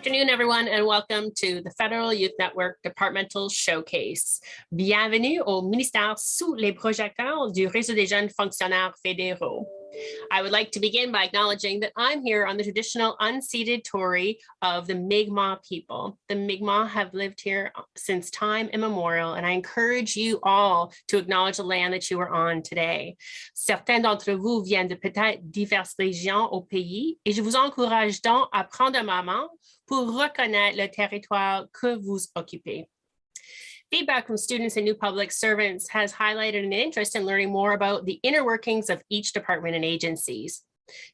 afternoon, everyone, and welcome to the Federal Youth Network Departmental Showcase. Bienvenue au Ministère sous les projecteurs du réseau des jeunes fonctionnaires fédéraux. I would like to begin by acknowledging that I'm here on the traditional unceded Tory of the Mi'kmaq people. The Mi'kmaq have lived here since time immemorial, and I encourage you all to acknowledge the land that you are on today. Certains d'entre vous viennent de peut-être diverses régions au pays, et je vous encourage donc à prendre un moment pour reconnaître le territoire que vous occupez. Feedback from students and new public servants has highlighted an interest in learning more about the inner workings of each department and agencies.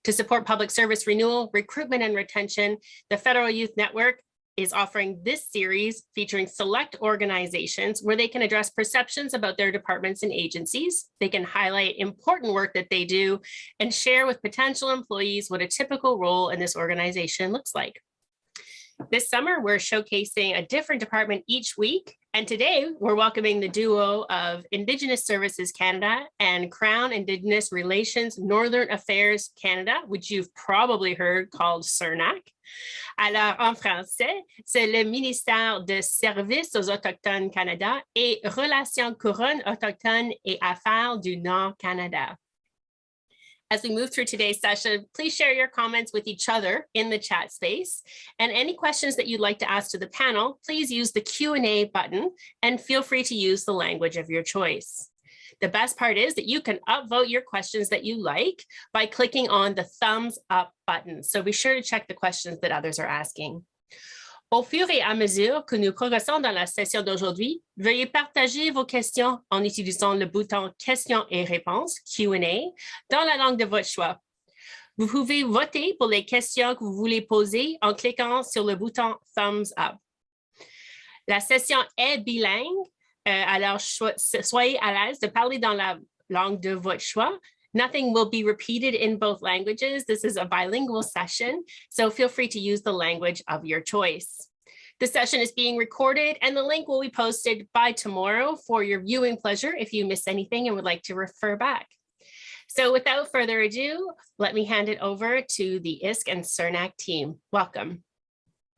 To support public service renewal, recruitment, and retention, the Federal Youth Network is offering this series featuring select organizations where they can address perceptions about their departments and agencies. They can highlight important work that they do and share with potential employees what a typical role in this organization looks like. This summer, we're showcasing a different department each week, and today we're welcoming the duo of Indigenous Services Canada and Crown Indigenous Relations Northern Affairs Canada, which you've probably heard called CIRNAC. Alors, en français, c'est le Ministère de Services aux Autochtones Canada et Relations Couronne Autochtones et Affaires du Nord Canada. As we move through today's session, please share your comments with each other in the chat space. And any questions that you'd like to ask to the panel, please use the Q&A button and feel free to use the language of your choice. The best part is that you can upvote your questions that you like by clicking on the thumbs up button. So be sure to check the questions that others are asking. Au fur et à mesure que nous progressons dans la session d'aujourd'hui, veuillez partager vos questions en utilisant le bouton questions et réponses, Q&A, dans la langue de votre choix. Vous pouvez voter pour les questions que vous voulez poser en cliquant sur le bouton thumbs up. La session est bilingue, alors soyez à l'aise de parler dans la langue de votre choix. Nothing will be repeated in both languages. This is a bilingual session, so feel free to use the language of your choice. The session is being recorded and the link will be posted by tomorrow for your viewing pleasure if you miss anything and would like to refer back. So without further ado, let me hand it over to the ISC and CIRNAC team. Welcome.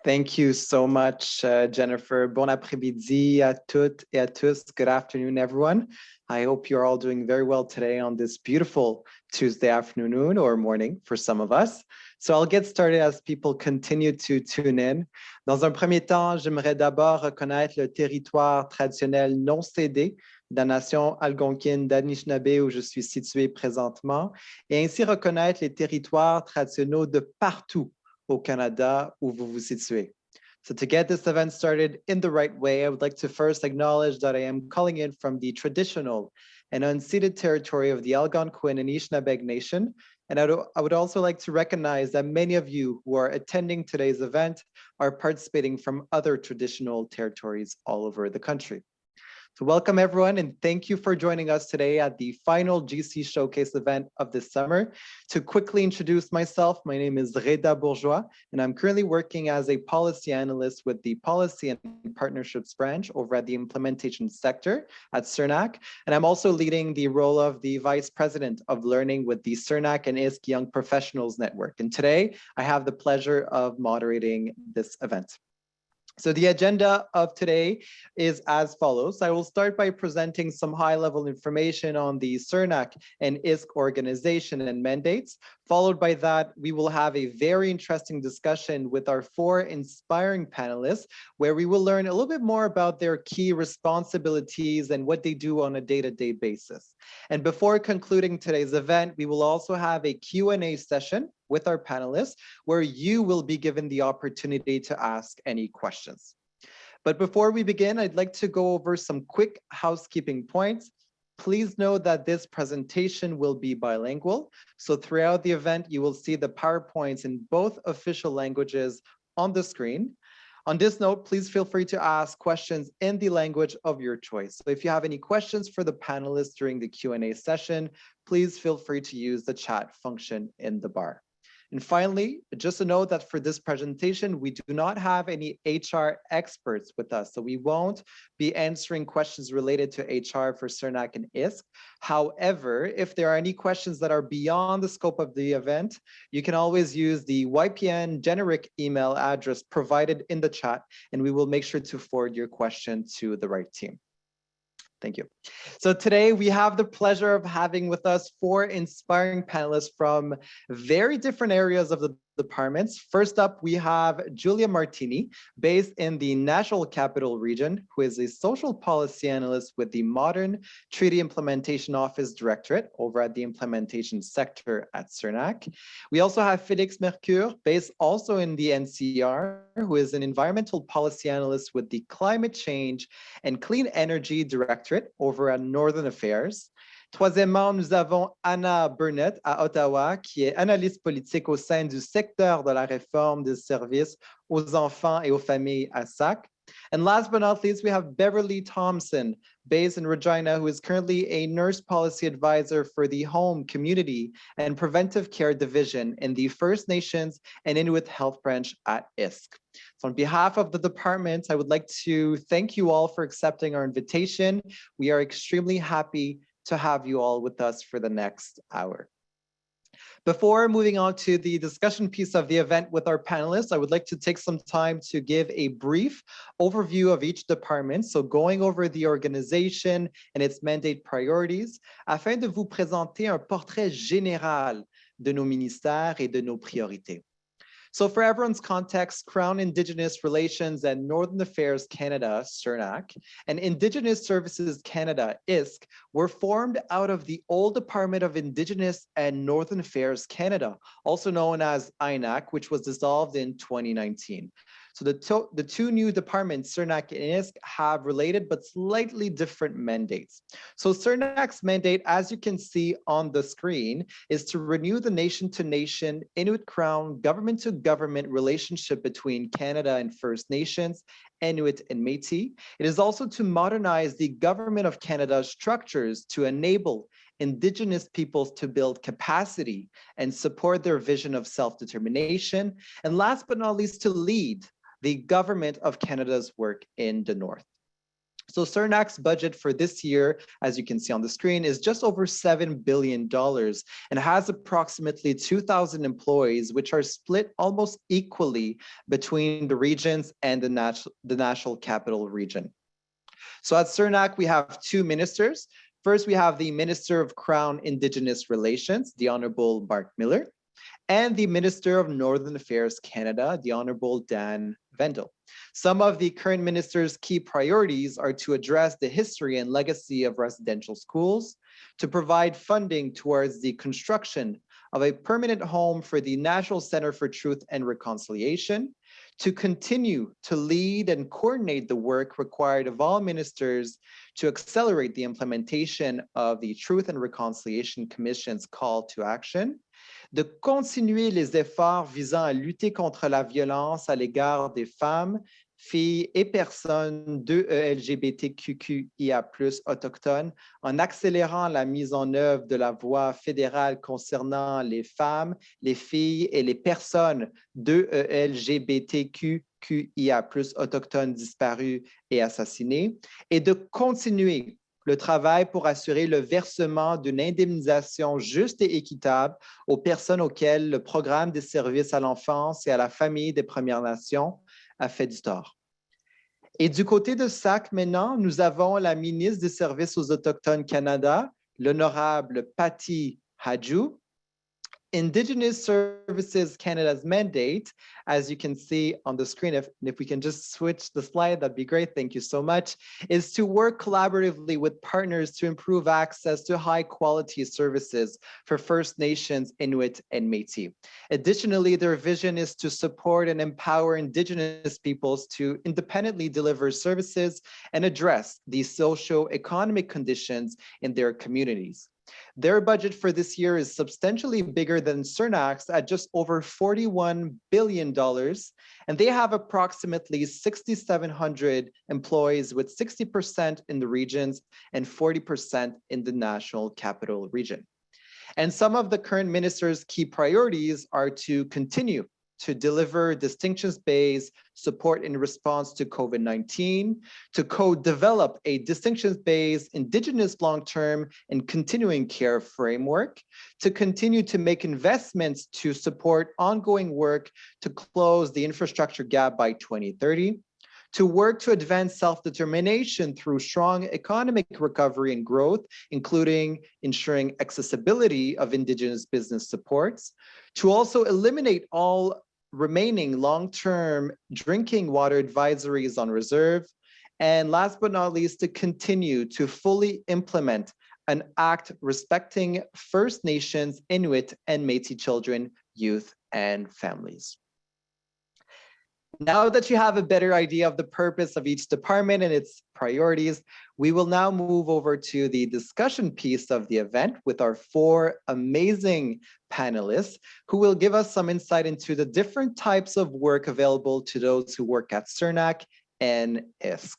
Thank you so much, Jennifer. Bon après-midi à toutes et à tous. Good afternoon, everyone. I hope you're all doing very well today on this beautiful Tuesday afternoon or morning for some of us. So I'll get started as people continue to tune in. Dans un premier temps, j'aimerais d'abord reconnaître le territoire traditionnel non cédé de la nation algonquine d'Anishinaabe où je suis situé présentement et ainsi reconnaître les territoires traditionnels de partout au Canada où vous vous situez. So to get this event started in the right way, I would like to first acknowledge that I am calling in from the traditional and unceded territory of the Algonquin and Anishinaabe Nation. And I would also like to recognize that many of you who are attending today's event are participating from other traditional territories all over the country. So welcome everyone, and thank you for joining us today at the final GC Showcase event of this summer. To quickly introduce myself, my name is Reda Bourgeois, and I'm currently working as a policy analyst with the Policy and Partnerships branch over at the implementation sector at CIRNAC. And I'm also leading the role of the Vice President of Learning with the CIRNAC and ISC Young Professionals Network. And today, I have the pleasure of moderating this event. So the agenda of today is as follows. I will start by presenting some high-level information on the CIRNAC and ISC organization and mandates. Followed by that, we will have a very interesting discussion with our four inspiring panelists, where we will learn a little bit more about their key responsibilities and what they do on a day-to-day basis. And before concluding today's event, we will also have a Q&A session with our panelists, where you will be given the opportunity to ask any questions. But before we begin, I'd like to go over some quick housekeeping points. Please note that this presentation will be bilingual. So throughout the event, you will see the PowerPoints in both official languages on the screen. On this note, please feel free to ask questions in the language of your choice. So if you have any questions for the panelists during the Q&A session, please feel free to use the chat function in the bar. And finally, just a note that for this presentation, we do not have any HR experts with us. So we won't be answering questions related to HR for CIRNAC and ISC. However, if there are any questions that are beyond the scope of the event, you can always use the YPN generic email address provided in the chat, and we will make sure to forward your question to the right team. Thank you. So today we have the pleasure of having with us 4 inspiring panelists from very different areas of the departments. First up, we have Julia Martini, based in the National Capital Region, who is a social policy analyst with the Modern Treaty Implementation Office Directorate over at the implementation sector at CIRNAC. We also have Félix Mercure, based also in the NCR, who is an environmental policy analyst with the Climate Change and Clean Energy Directorate over at Northern Affairs. Troisièmement, nous avons Anna Burnett à Ottawa, qui est analyste politique au sein du secteur de la réforme des services aux enfants et aux familles à SAC. And last but not least, we have Beverly Thompson, based in Regina, who is currently a nurse policy advisor for the Home, Community, and Preventive Care Division in the First Nations and Inuit Health Branch at ISC. So on behalf of the department, I would like to thank you all for accepting our invitation. We are extremely happy to have you all with us for the next hour. Before moving on to the discussion piece of the event with our panelists, I would like to take some time to give a brief overview of each department. So going over the organization and its mandate priorities, afin de vous présenter un portrait général de nos ministères et de nos priorités. So for everyone's context, Crown Indigenous Relations and Northern Affairs Canada, CIRNAC, and Indigenous Services Canada, ISC, were formed out of the old Department of Indigenous and Northern Affairs Canada, also known as INAC, which was dissolved in 2019. So the two new departments, CIRNAC and ISC, have related but slightly different mandates. So CIRNAC's mandate, as you can see on the screen, is to renew the nation-to-nation, Inuit Crown, government-to-government relationship between Canada and First Nations, Inuit and Métis. It is also to modernize the Government of Canada's structures to enable Indigenous peoples to build capacity and support their vision of self-determination. And last but not least, to lead the Government of Canada's work in the North. So CIRNAC's budget for this year, as you can see on the screen, is just over $7 billion and has approximately 2,000 employees, which are split almost equally between the regions and the National Capital Region. So at CIRNAC, we have 2 ministers. First, we have the Minister of Crown Indigenous Relations, the Honorable Mark Miller, and the Minister of Northern Affairs Canada, the Honorable Dan Vendel. Some of the current minister's key priorities are to address the history and legacy of residential schools, to provide funding towards the construction of a permanent home for the National Center for Truth and Reconciliation, to continue to lead and coordinate the work required of all ministers to accelerate the implementation of the Truth and Reconciliation Commission's call to action, de continuer les efforts visant à lutter contre la violence à l'égard des femmes, filles et personnes LGBTQIA+ autochtones en accélérant la mise en œuvre de la voie fédérale concernant les femmes, les filles et les personnes LGBTQIA+ autochtones disparues et assassinées, et de continuer le travail pour assurer le versement d'une indemnisation juste et équitable aux personnes auxquelles le programme des services à l'enfance et à la famille des Premières Nations a fait du tort. Et du côté de SAC, maintenant, nous avons la ministre des Services aux Autochtones Canada, l'honorable Patty Hadjou. Indigenous Services Canada's mandate, as you can see on the screen, if we can just switch the slide, that'd be great. Thank you so much, is to work collaboratively with partners to improve access to high quality services for First Nations, Inuit, and Métis. Additionally, their vision is to support and empower Indigenous peoples to independently deliver services and address the socio-economic conditions in their communities. Their budget for this year is substantially bigger than CIRNAC's at just over $41 billion, and they have approximately 6,700 employees, with 60% in the regions and 40% in the National Capital Region. And some of the current minister's key priorities are to continue to deliver distinctions-based support in response to COVID-19, to co-develop a distinctions-based Indigenous long-term and continuing care framework, to continue to make investments to support ongoing work to close the infrastructure gap by 2030, to work to advance self-determination through strong economic recovery and growth, including ensuring accessibility of Indigenous business supports, to also eliminate all remaining long-term drinking water advisories on reserve, and last but not least, to continue to fully implement an act respecting First Nations, Inuit, and Métis children, youth, and families. Now that you have a better idea of the purpose of each department and its priorities, we will now move over to the discussion piece of the event with our 4 amazing panelists who will give us some insight into the different types of work available to those who work at CIRNAC and ISC.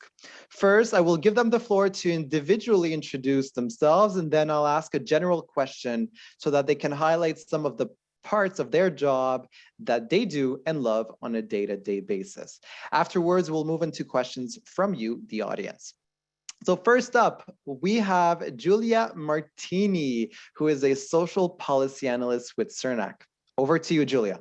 First, I will give them the floor to individually introduce themselves, and then I'll ask a general question so that they can highlight some of the parts of their job that they do and love on a day-to-day basis. Afterwards, we'll move into questions from you, the audience. So first up, we have Julia Martini, who is a social policy analyst with CIRNAC. Over to you, Julia.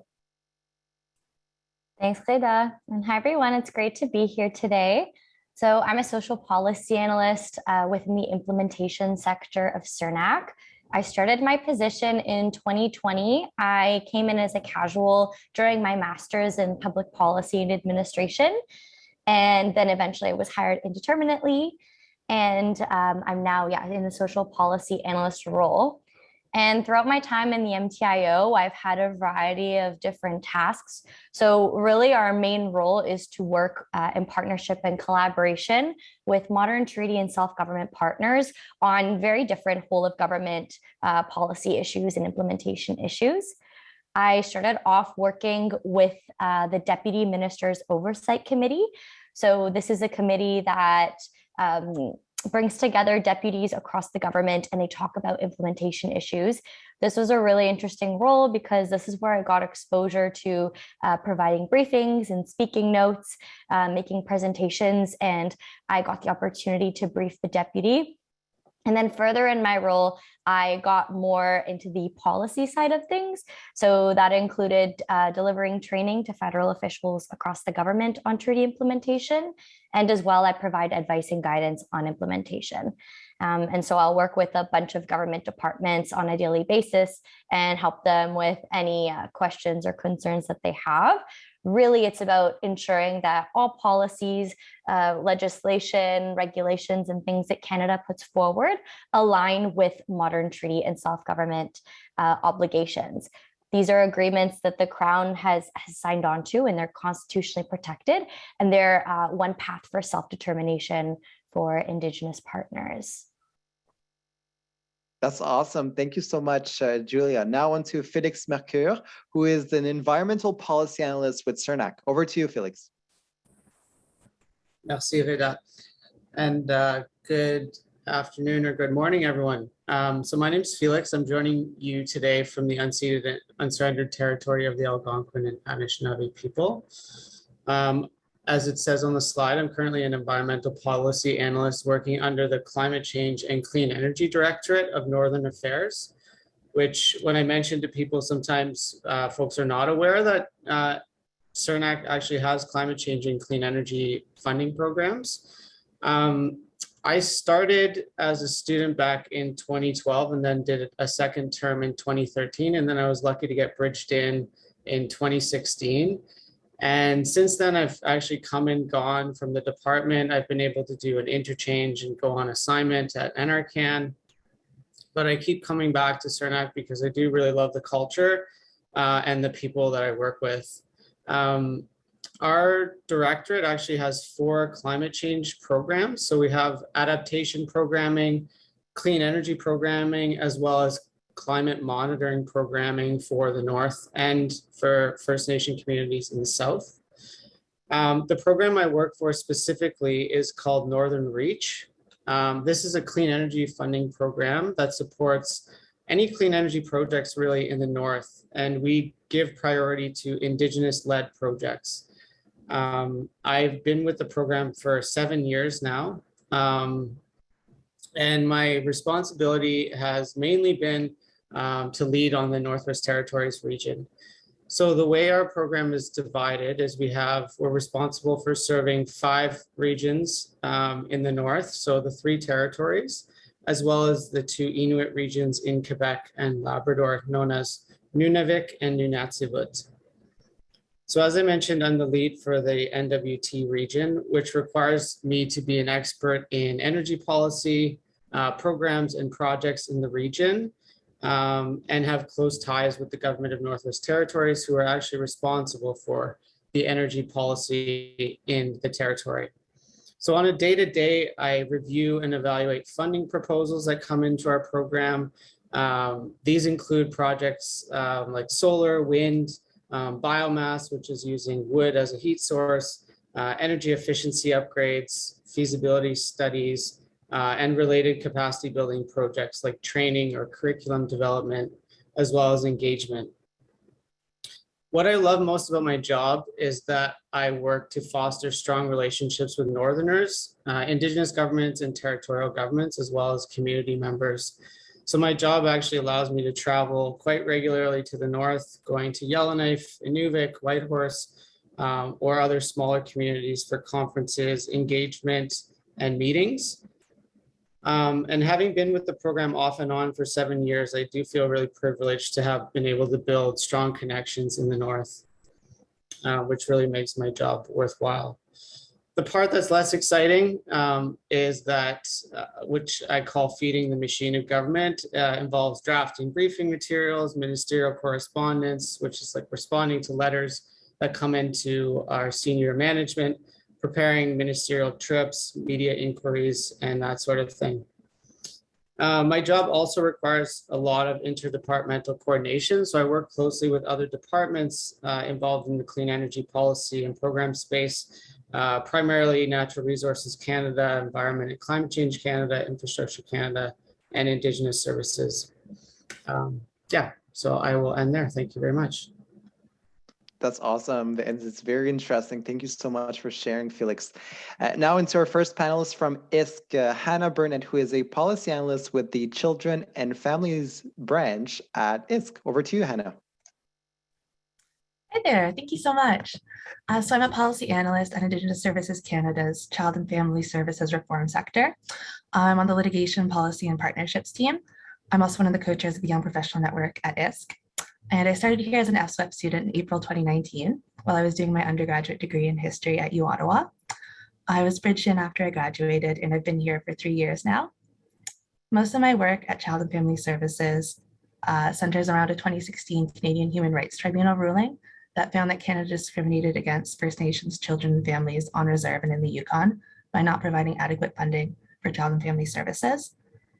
Thanks, Cleda. And hi, everyone. It's great to be here today. So I'm a social policy analyst within the implementation sector of CIRNAC. I started my position in 2020. I came in as a casual during my master's in public policy and administration. And then eventually I was hired indeterminately. And I'm now in the social policy analyst role. And throughout my time in the MTIO, I've had a variety of different tasks. So really our main role is to work in partnership and collaboration with modern treaty and self-government partners on very different whole of government policy issues and implementation issues. I started off working with the Deputy Minister's Oversight Committee. So this is a committee that brings together deputies across the government and they talk about implementation issues. This was a really interesting role because this is where I got exposure to providing briefings and speaking notes, making presentations, and I got the opportunity to brief the deputy. And then further in my role, I got more into the policy side of things. So that included delivering training to federal officials across the government on treaty implementation. And as well, I provide advice and guidance on implementation. And so I'll work with a bunch of government departments on a daily basis and help them with any questions or concerns that they have. Really, it's about ensuring that all policies, legislation, regulations, and things that Canada puts forward align with modern treaty and self-government obligations. These are agreements that the Crown has signed on to, and they're constitutionally protected, and they're one path for self-determination for Indigenous partners. That's awesome. Thank you so much, Julia. Now on to Félix Mercure, who is an environmental policy analyst with CIRNAC. Over to you, Félix. Merci, Reda. And good afternoon or good morning, everyone. So my name is Felix. I'm joining you today from the unceded and unsurrendered territory of the Algonquin and Anishinaabe people. As it says on the slide, I'm currently an environmental policy analyst working under the Climate Change and Clean Energy Directorate of Northern Affairs, which when I mention to people, sometimes folks are not aware that CIRNAC actually has climate change and clean energy funding programs. I started as a student back in 2012 and then did a second term in 2013. And then I was lucky to get bridged in 2016. And since then, I've actually come and gone from the department. I've been able to do an interchange and go on assignment at NRCan. But I keep coming back to CIRNAC because I do really love the culture and the people that I work with. Our directorate actually has 4 climate change programs. So we have adaptation programming, clean energy programming, as well as climate monitoring programming for the North and for First Nation communities in the South. The program I work for specifically is called Northern Reach. This is a clean energy funding program that supports any clean energy projects really in the North, and we give priority to Indigenous-led projects. I've been with the program for 7 years now, and my responsibility has mainly been to lead on the Northwest Territories region. So the way our program is divided is we're responsible for serving 5 regions in the North, so the 3 territories, as well as the 2 Inuit regions in Quebec and Labrador, known as Nunavik and Nunatsiavut. So as I mentioned, I'm the lead for the NWT region, which requires me to be an expert in energy policy, programs and projects in the region, and have close ties with the government of Northwest Territories, who are actually responsible for the energy policy in the territory. So on a day-to-day, I review and evaluate funding proposals that come into our program. These include projects like solar, wind, biomass, which is using wood as a heat source, energy efficiency upgrades, feasibility studies, and related capacity building projects like training or curriculum development, as well as engagement. What I love most about my job is that I work to foster strong relationships with Northerners, Indigenous governments and territorial governments, as well as community members. So my job actually allows me to travel quite regularly to the North, going to Yellowknife, Inuvik, Whitehorse, or other smaller communities for conferences, engagement, and meetings. And having been with the program off and on for 7 years, I do feel really privileged to have been able to build strong connections in the North, which really makes my job worthwhile. The part that's less exciting is that, which I call feeding the machine of government, involves drafting briefing materials, ministerial correspondence, which is like responding to letters that come into our senior management, preparing ministerial trips, media inquiries, and that sort of thing. My job also requires a lot of interdepartmental coordination, so I work closely with other departments involved in the clean energy policy and program space, primarily Natural Resources Canada, Environment and Climate Change Canada, Infrastructure Canada, and Indigenous Services. Yeah, so I will end there. Thank you very much. That's awesome, and it's very interesting. Thank you so much for sharing, Felix. Now into our first panelist from ISC, Hannah Burnett, who is a policy analyst with the Children and Families branch at ISC. Over to you, Hannah. Hi there, thank you so much. So I'm a policy analyst at Indigenous Services Canada's Child and Family Services Reform sector. I'm on the Litigation, Policy and Partnerships team. I'm also one of the co-chairs of the Young Professional Network at ISC. And I started here as an FSWEP student in April 2019 while I was doing my undergraduate degree in history at U Ottawa. I was bridged in after I graduated, and I've been here for 3 years now. Most of my work at Child and Family Services centers around a 2016 Canadian Human Rights Tribunal ruling that found that Canada discriminated against First Nations children and families on reserve and in the Yukon by not providing adequate funding for child and family services.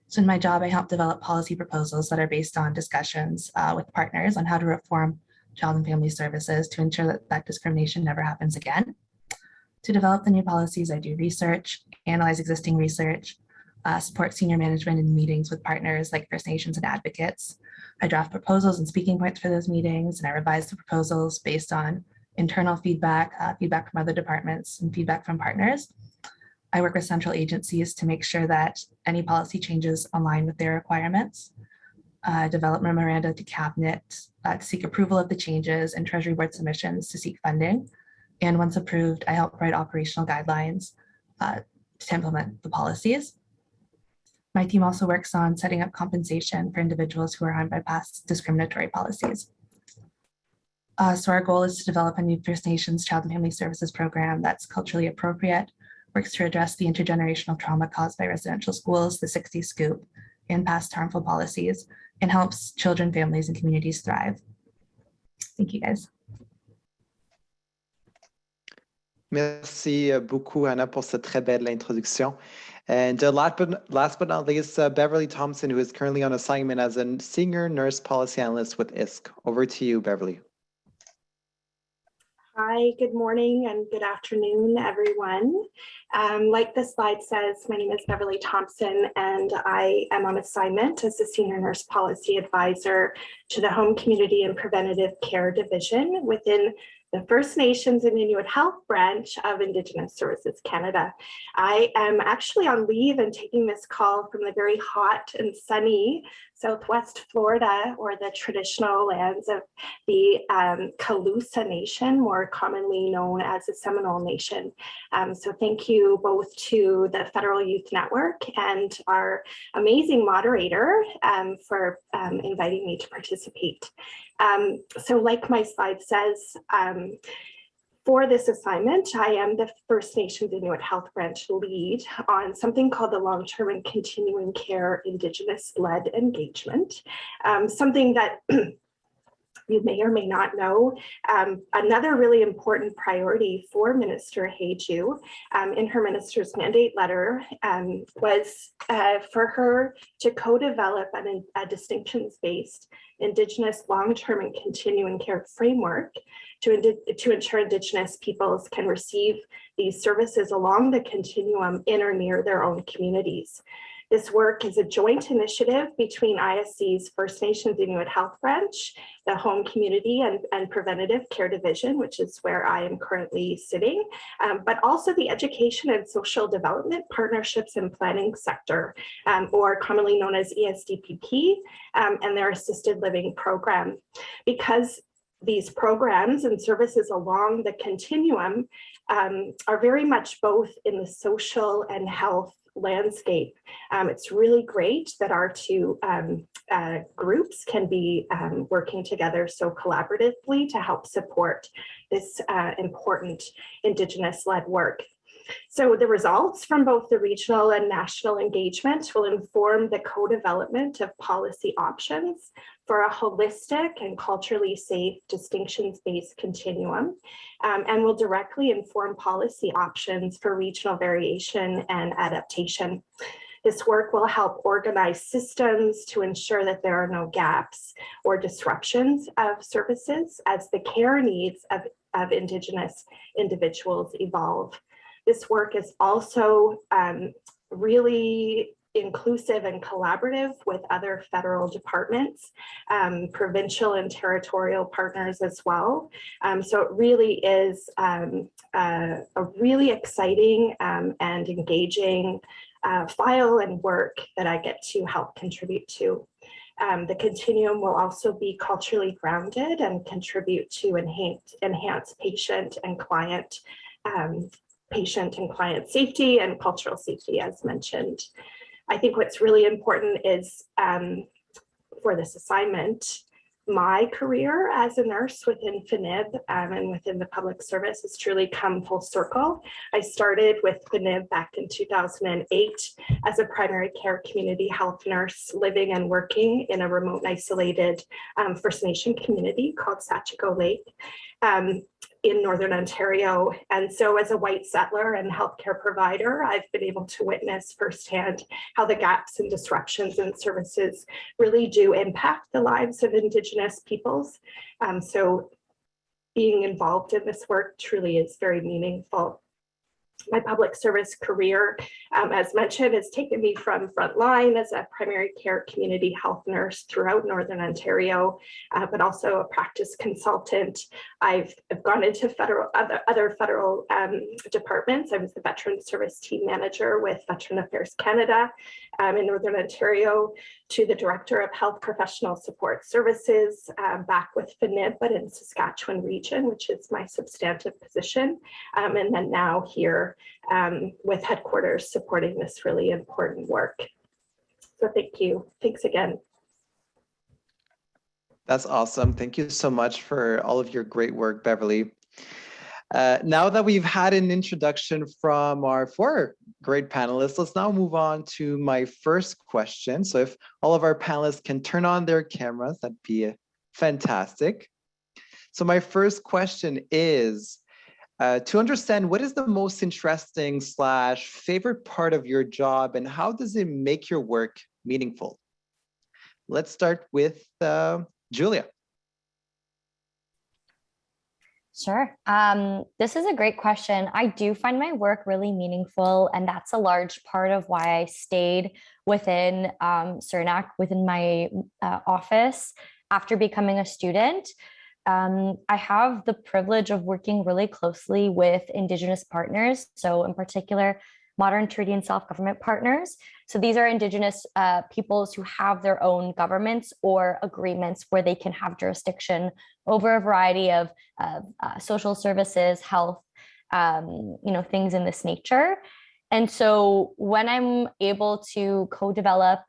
So in my job, I help develop policy proposals that are based on discussions with partners on how to reform child and family services to ensure that that discrimination never happens again. To develop the new policies, I do research, analyze existing research, support senior management in meetings with partners like First Nations and advocates. I draft proposals and speaking points for those meetings, and I revise the proposals based on internal feedback, feedback from other departments, and feedback from partners. I work with central agencies to make sure that any policy changes align with their requirements, develop memoranda to cabinet to seek approval of the changes, and Treasury Board submissions to seek funding. And once approved, I help write operational guidelines to implement the policies. My team also works on setting up compensation for individuals who are harmed by past discriminatory policies. So our goal is to develop a new First Nations Child and Family Services program that's culturally appropriate, works to address the intergenerational trauma caused by residential schools, the 60s scoop, and past harmful policies, and helps children, families, and communities thrive. Thank you, guys. Merci beaucoup, Hannah, pour cette très belle introduction. And last but not least, Beverly Thompson, who is currently on assignment as a senior nurse policy analyst with ISC. Over to you, Beverly. Hi, good morning and good afternoon, everyone. Like the slide says, my name is Beverly Thompson, and I am on assignment as the Senior Nurse Policy Advisor to the Home, Community and Preventative Care Division within the First Nations and Inuit Health Branch of Indigenous Services Canada. I am actually on leave and taking this call from the very hot and sunny Southwest Florida, or the traditional lands of the Calusa Nation, more commonly known as the Seminole Nation. So thank you both to the Federal Youth Network and our amazing moderator for inviting me to participate. So like my slide says, for this assignment, I am the First Nations Inuit Health Branch lead on something called the Long-Term and Continuing Care Indigenous-Led Engagement, something that you may or may not know. Another really important priority for Minister Haju in her minister's mandate letter was for her to co-develop a distinctions-based Indigenous long-term and continuing care framework to ensure Indigenous peoples can receive these services along the continuum in or near their own communities. This work is a joint initiative between ISC's First Nations Inuit Health Branch, the Home, Community and Preventative Care Division, which is where I am currently sitting, but also the Education and Social Development Partnerships and Planning Sector, or commonly known as ESDPP, and their assisted living program. Because these programs and services along the continuum are very much both in the social and health landscape. It's really great that our two groups can be working together so collaboratively to help support this important Indigenous-led work. So the results from both the regional and national engagement will inform the co-development of policy options for a holistic and culturally safe distinctions-based continuum, and will directly inform policy options for regional variation and adaptation. This work will help organize systems to ensure that there are no gaps or disruptions of services as the care needs of Indigenous individuals evolve. This work is also really inclusive and collaborative with other federal departments, provincial and territorial partners as well. So it really is a really exciting and engaging file and work that I get to help contribute to. The continuum will also be culturally grounded and contribute to enhance patient and client safety and cultural safety, as mentioned. I think what's really important is for this assignment, my career as a nurse within FNIB and within the public service has truly come full circle. I started with FNIB back in 2008 as a primary care community health nurse living and working in a remote and isolated First Nation community called Sachiko Lake. In Northern Ontario. And so as a white settler and healthcare provider, I've been able to witness firsthand how the gaps and disruptions in services really do impact the lives of Indigenous peoples. So being involved in this work truly is very meaningful. My public service career, as mentioned, has taken me from frontline as a primary care community health nurse throughout Northern Ontario, but also a practice consultant. I've gone into other federal departments. I was the Veteran Service Team Manager with Veteran Affairs Canada in Northern Ontario, to the Director of Health Professional Support Services back with FNIB, but in Saskatchewan region, which is my substantive position. And then now here with headquarters supporting this really important work. So thank you. Thanks again. That's awesome. Thank you so much for all of your great work, Beverly. Now that we've had an introduction from our four great panelists, let's now move on to my first question. So if all of our panelists can turn on their cameras, that'd be fantastic. So my first question is, to understand what is the most interesting / favorite part of your job and how does it make your work meaningful? Let's start with Julia. Sure. This is a great question. I do find my work really meaningful, and that's a large part of why I stayed within CIRNAC, within my office after becoming a student. I have the privilege of working really closely with Indigenous partners. So in particular, modern treaty and self-government partners. So these are Indigenous peoples who have their own governments or agreements where they can have jurisdiction over a variety of social services, health, things in this nature. And so when I'm able to co-develop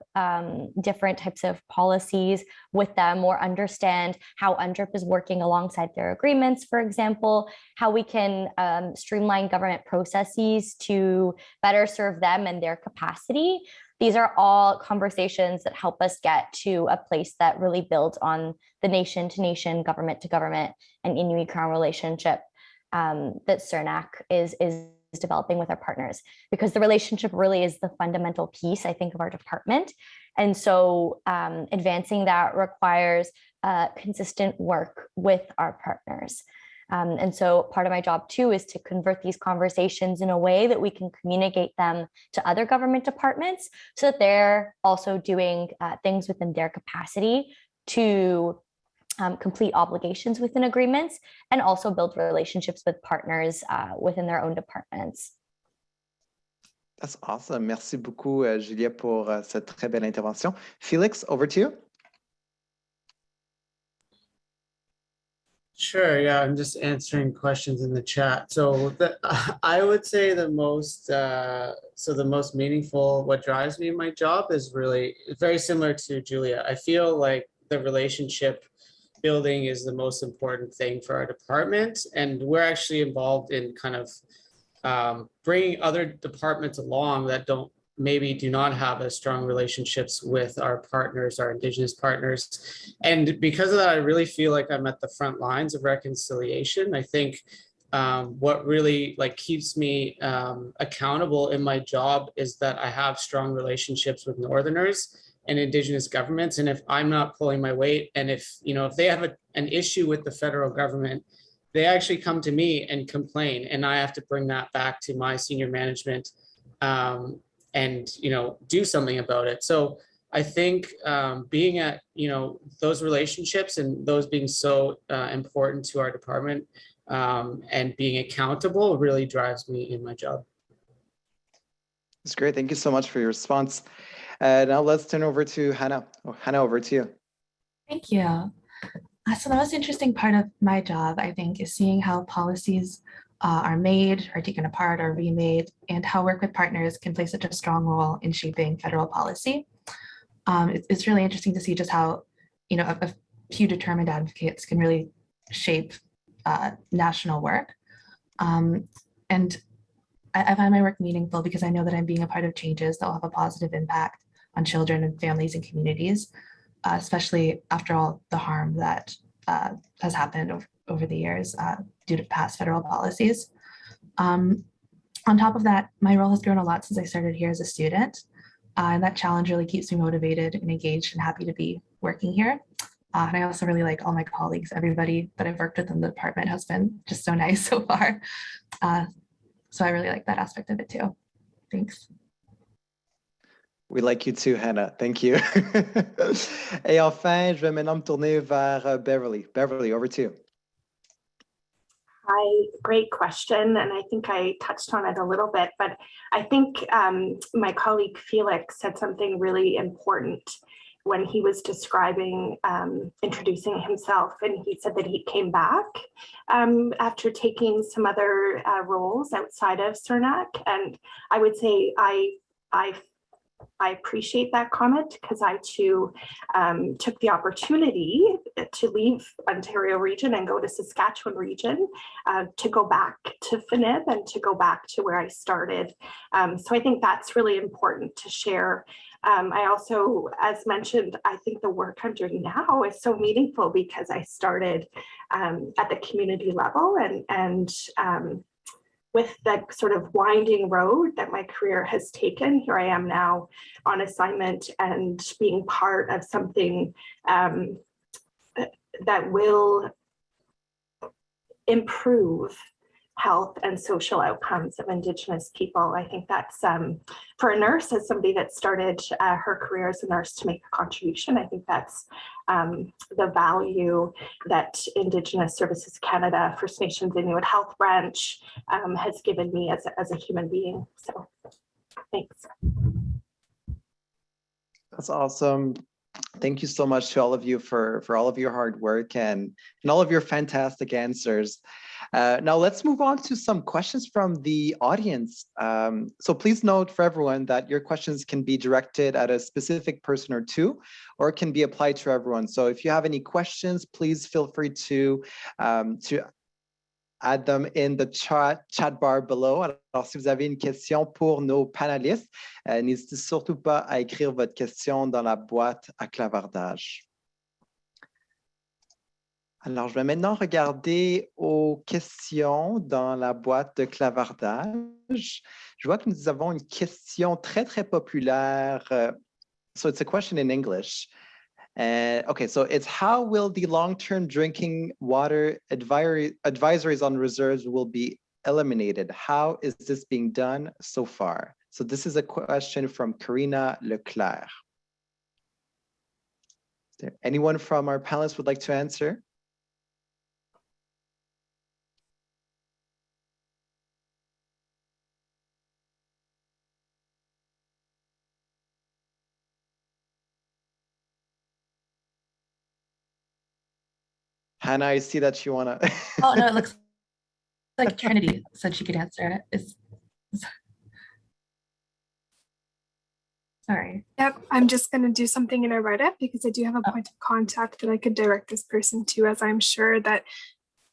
different types of policies with them or understand how UNDRIP is working alongside their agreements, for example, how we can streamline government processes to better serve them and their capacity, these are all conversations that help us get to a place that really builds on the nation-to-nation, government-to-government, and Inuit Crown relationship that CIRNAC is developing with our partners, because the relationship really is the fundamental piece, I think, of our department. And so advancing that requires consistent work with our partners. And so part of my job too is to convert these conversations in a way that we can communicate them to other government departments so that they're also doing things within their capacity to complete obligations within agreements and also build relationships with partners within their own departments. That's awesome. Merci beaucoup, Julia, pour cette très belle intervention. Felix, over to you. Sure. Yeah, I'm just answering questions in the chat. So I would say the most meaningful, what drives me in my job is really very similar to Julia. I feel like the relationship building is the most important thing for our department, and we're actually involved in kind of bringing other departments along that maybe do not have as strong relationships with our partners, our Indigenous partners. And because of that, I really feel like I'm at the front lines of reconciliation. I think what really keeps me accountable in my job is that I have strong relationships with Northerners and Indigenous governments. And if I'm not pulling my weight, and if they have an issue with the federal government, they actually come to me and complain, and I have to bring that back to my senior management and do something about it. So I think being at those relationships and those being so important to our department and being accountable really drives me in my job. That's great. Thank you so much for your response. Now let's turn over to Hannah. Hannah, over to you. Thank you. So the most interesting part of my job, I think, is seeing how policies are made, or taken apart, or remade, and how work with partners can play such a strong role in shaping federal policy. It's really interesting to see just how a few determined advocates can really shape national work. And I find my work meaningful because I know that I'm being a part of changes that will have a positive impact on children and families and communities, especially after all the harm that has happened over the years due to past federal policies. On top of that, my role has grown a lot since I started here as a student, and that challenge really keeps me motivated and engaged and happy to be working here. And I also really like all my colleagues. Everybody that I've worked with in the department has been just so nice so far. So I really like that aspect of it too. Thanks. We like you too, Hannah. Thank you. Et enfin, je vais maintenant me tourner vers Beverly. Beverly, over to you. Hi, great question. And I think I touched on it a little bit, but I think my colleague Felix said something really important when he was describing introducing himself. And he said that he came back after taking some other roles outside of CIRNAC. And I would say I appreciate that comment, because I too took the opportunity to leave Ontario region and go to Saskatchewan region to go back to FNIB and to go back to where I started. So I think that's really important to share. I also, as mentioned, I think the work I'm doing now is so meaningful because I started at the community level, and with the sort of winding road that my career has taken, here I am now on assignment and being part of something that will improve health and social outcomes of Indigenous people. I think that's, for a nurse, as somebody that started her career as a nurse to make a contribution, I think that's the value that Indigenous Services Canada, First Nations Inuit Health Branch has given me as a human being. So thanks. That's awesome. Thank you so much to all of you for all of your hard work and all of your fantastic answers. Now let's move on to some questions from the audience. So please note for everyone that your questions can be directed at a specific person or two, or can be applied to everyone. So if you have any questions, please feel free to add them in the chat bar below. Alors, si vous avez une question pour nos panélistes, n'hésitez surtout pas à écrire votre question dans la boîte à clavardage. Alors, je vais maintenant regarder aux questions dans la boîte de clavardage. Je vois que nous avons une question très, très populaire. So it's a question in English. Okay, so it's how will the long-term drinking water advisories on reserves will be eliminated? How is this being done so far? So this is a question from Karina Leclerc. Is there anyone from our panelists would like to answer? Hannah, I see that you want to. Oh, no, it looks like Trinity said she could answer it. Sorry. Yep, I'm just going to do something in a Reddit because I do have a point of contact that I could direct this person to, as I'm sure that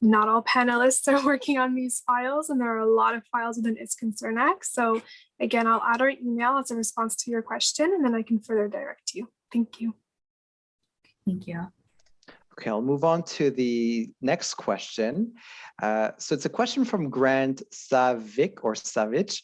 not all panelists are working on these files, and there are a lot of files within ISC CIRNAC. So again, I'll add our email as a response to your question, and then I can further direct you. Thank you. Thank you. Okay, I'll move on to the next question. So it's a question from Grant Savic or Savich.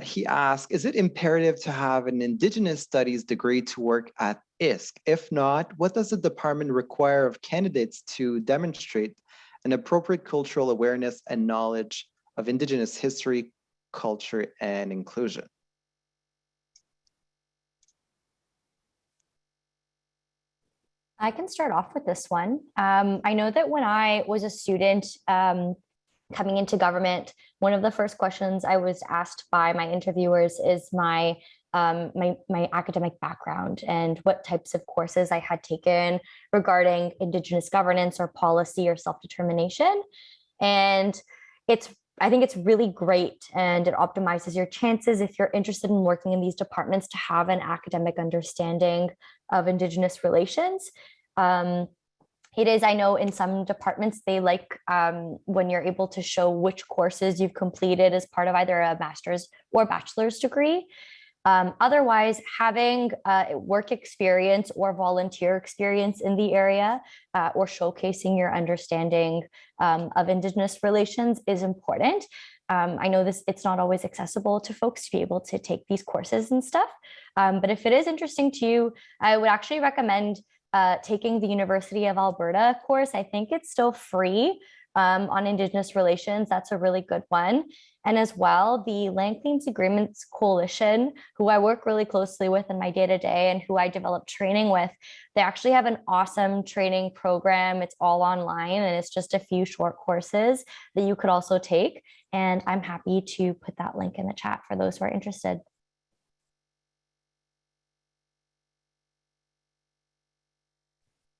He asks, is it imperative to have an Indigenous Studies degree to work at ISC? If not, what does the department require of candidates to demonstrate an appropriate cultural awareness and knowledge of Indigenous history, culture, and inclusion? I can start off with this one. I know that when I was a student coming into government, one of the first questions I was asked by my interviewers is my academic background and what types of courses I had taken regarding Indigenous governance or policy or self-determination. And I think it's really great, and it optimizes your chances if you're interested in working in these departments to have an academic understanding of Indigenous relations. It is, I know in some departments, they like when you're able to show which courses you've completed as part of either a master's or bachelor's degree. Otherwise, having work experience or volunteer experience in the area or showcasing your understanding of Indigenous relations is important. I know it's not always accessible to folks to be able to take these courses and stuff, but if it is interesting to you, I would actually recommend taking the University of Alberta course. I think it's still free on Indigenous relations. That's a really good one. And as well, the Land Claims Agreements Coalition, who I work really closely with in my day-to-day and who I develop training with, they actually have an awesome training program. It's all online, and it's just a few short courses that you could also take. And I'm happy to put that link in the chat for those who are interested.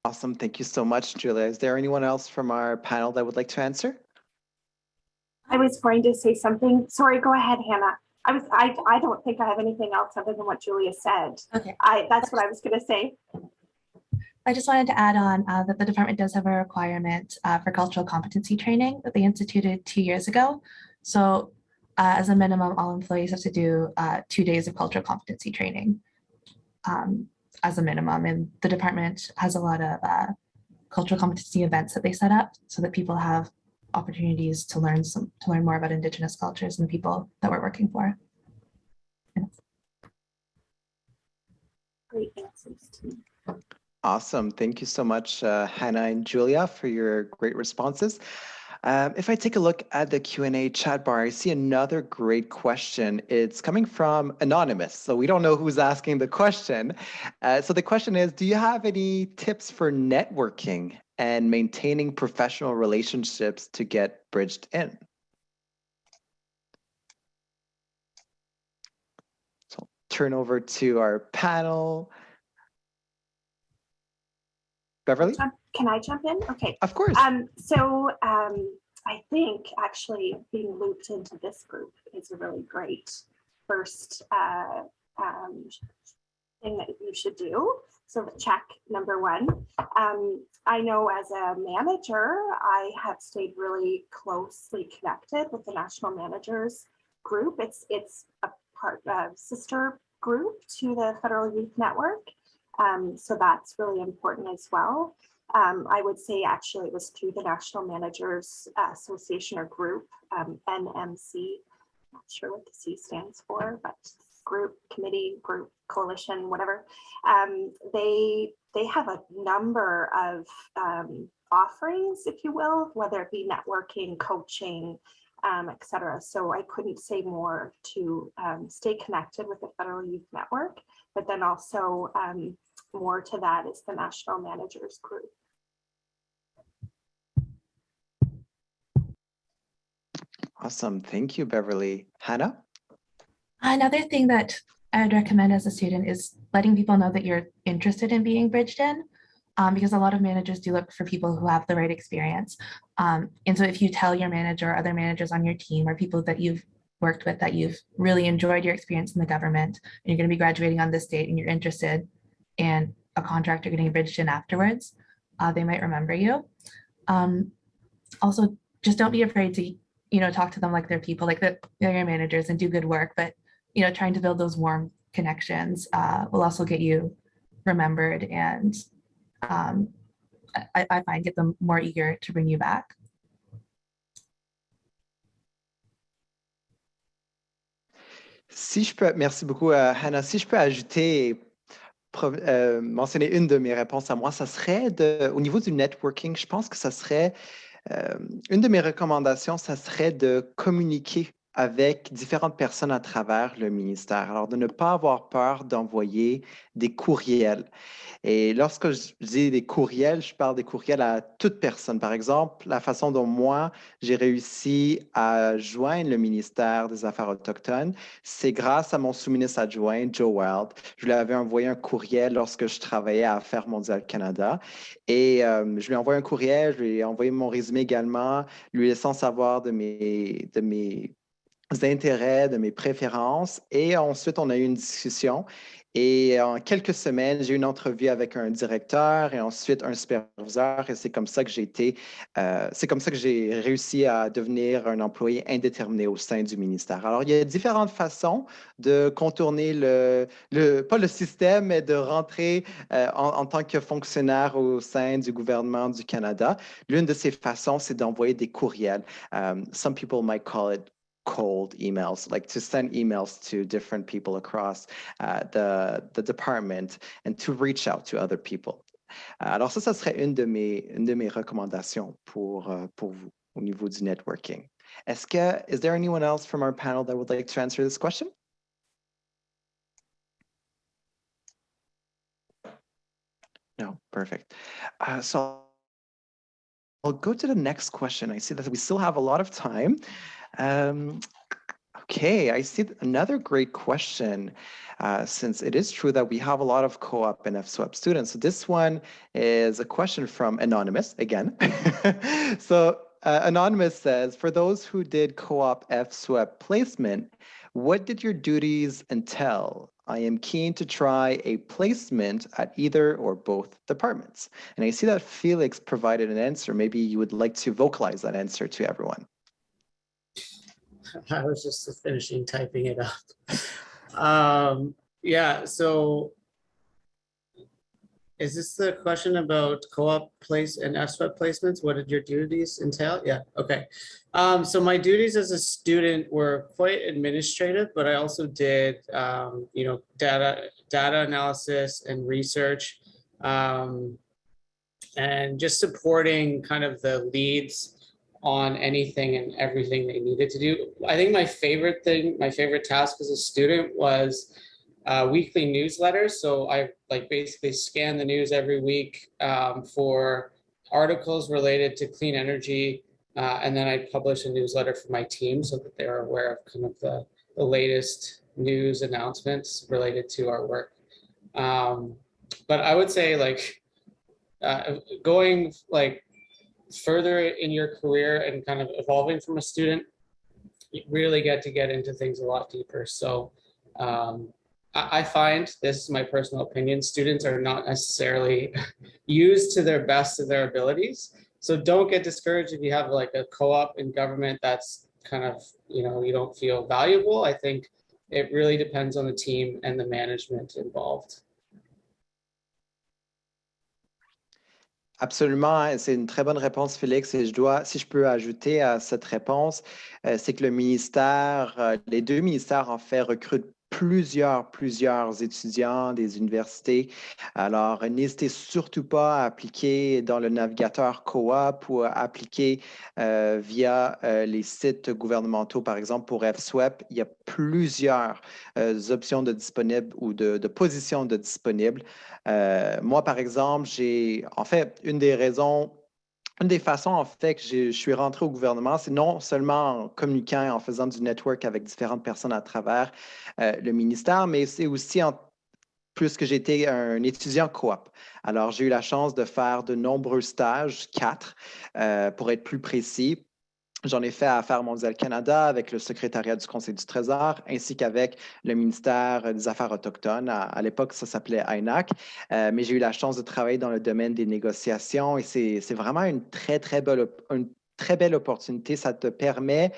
Awesome. Thank you so much, Julia. Is there anyone else from our panel that would like to answer? I was going to say something. Sorry, go ahead, Hannah. I don't think I have anything else other than what Julia said. Okay. That's what I was going to say. I just wanted to add on that the department does have a requirement for cultural competency training that they instituted 2 years ago. So as a minimum, all employees have to do 2 days of cultural competency training as a minimum. And the department has a lot of cultural competency events that they set up so that people have opportunities to learn more about Indigenous cultures and the people that we're working for. Great answers. Awesome. Thank you so much, Hannah and Julia, for your great responses. If I take a look at the Q&A chat bar, I see another great question. It's coming from Anonymous, so we don't know who's asking the question. So the question is, do you have any tips for networking and maintaining professional relationships to get bridged in? So I'll turn over to our panel. Beverly? Can I jump in? Okay. Of course. I think actually being looped into this group is a really great first thing that you should do. So check number one. I know as a manager, I have stayed really closely connected with the National Managers Group. It's a sister group to the Federal Youth Network. So that's really important as well. I would say actually it was through the National Managers Association or group, NMC, not sure what the C stands for, but group, committee, group, coalition, whatever. They have a number of offerings, if you will, whether it be networking, coaching, etc. So I couldn't say more to stay connected with the Federal Youth Network, but then also more to that is the National Managers Group. Awesome. Thank you, Beverly. Hannah? Another thing that I'd recommend as a student is letting people know that you're interested in being bridged in, because a lot of managers do look for people who have the right experience. And so if you tell your manager or other managers on your team or people that you've worked with that you've really enjoyed your experience in the government and you're going to be graduating on this date and you're interested in a contractor getting bridged in afterwards, they might remember you. Also, just don't be afraid to talk to them like they're people, like they're your managers, and do good work. But trying to build those warm connections will also get you remembered, and I find get them more eager to bring you back. Si je peux, merci beaucoup, Hannah. Si je peux ajouter, mentionner une de mes réponses à moi, ça serait au niveau du networking, je pense que ça serait, une de mes recommandations, ça serait de communiquer avec différentes personnes à travers le ministère. Alors, de ne pas avoir peur d'envoyer des courriels. Et lorsque je dis des courriels, je parle des courriels à toute personne. Par exemple, la façon dont moi, j'ai réussi à joindre le ministère des Affaires autochtones, c'est grâce à mon sous-ministre adjoint, Joe Wild. Je lui avais envoyé un courriel lorsque je travaillais à Affaires mondiales Canada. Et je lui ai envoyé un courriel, je lui ai envoyé mon résumé également, lui laissant savoir de mes intérêts, de mes préférences. Et ensuite, on a eu une discussion. Et en quelques semaines, j'ai eu une entrevue avec un directeur et ensuite un superviseur. Et c'est comme ça que j'ai réussi à devenir un employé indéterminé au sein du ministère. Alors, il y a différentes façons de contourner pas le système, mais de rentrer en tant que fonctionnaire au sein du gouvernement du Canada. L'une de ces façons, c'est d'envoyer des courriels. Some people might call it cold emails, like to send emails to different people across the department and to reach out to other people. Alors ça serait une de mes recommandations pour vous au niveau du networking. Is there anyone else from our panel that would like to answer this question? No, perfect. So I'll go to the next question. I see that we still have a lot of time. Okay, I see another great question, since it is true that we have a lot of co-op and FSWEP students. So this one is a question from Anonymous again. So Anonymous says, for those who did co-op FSWEP placement, what did your duties entail? I am keen to try a placement at either or both departments. And I see that Felix provided an answer. Maybe you would like to vocalize that answer to everyone. I was just finishing typing it up. Yeah, so is this the question about co-op place and FSWEP placements? What did your duties entail? Yeah, okay. So my duties as a student were quite administrative, but I also did, data analysis and research, and just supporting kind of the leads on anything and everything they needed to do. I think my favorite task as a student was weekly newsletters. So I basically scan the news every week for articles related to clean energy, and then I publish a newsletter for my team so that they're aware of kind of the latest news announcements related to our work. But I would say going further in your career and kind of evolving from a student, you really get into things a lot deeper. So I find, this is my personal opinion, students are not necessarily used to their best of their abilities. So don't get discouraged if you have like a co-op in government that's kind of, you don't feel valuable. I think it really depends on the team and the management involved. Absolument, c'est une très bonne réponse, Félix. Et si je peux ajouter à cette réponse, c'est que le ministère, les deux ministères, en fait, recrutent plusieurs étudiants des universités. Alors, n'hésitez surtout pas à appliquer dans le navigateur coop ou à appliquer via les sites gouvernementaux, par exemple, pour FSWEP. Il y a plusieurs options de disponibles ou de positions de disponibles. Moi, par exemple, une des façons, en fait, que je suis rentré au gouvernement, c'est non seulement en communiquant et en faisant du network avec différentes personnes à travers le ministère, mais c'est aussi puisque j'étais un étudiant coop. Alors, j'ai eu la chance de faire de nombreux stages, 4, pour être plus précis. J'en ai fait à Affaires mondiales Canada avec le secrétariat du Conseil du Trésor ainsi qu'avec le ministère des Affaires autochtones. À l'époque, ça s'appelait INAC, mais j'ai eu la chance de travailler dans le domaine des négociations et c'est vraiment une très belle opportunité. Ça te permet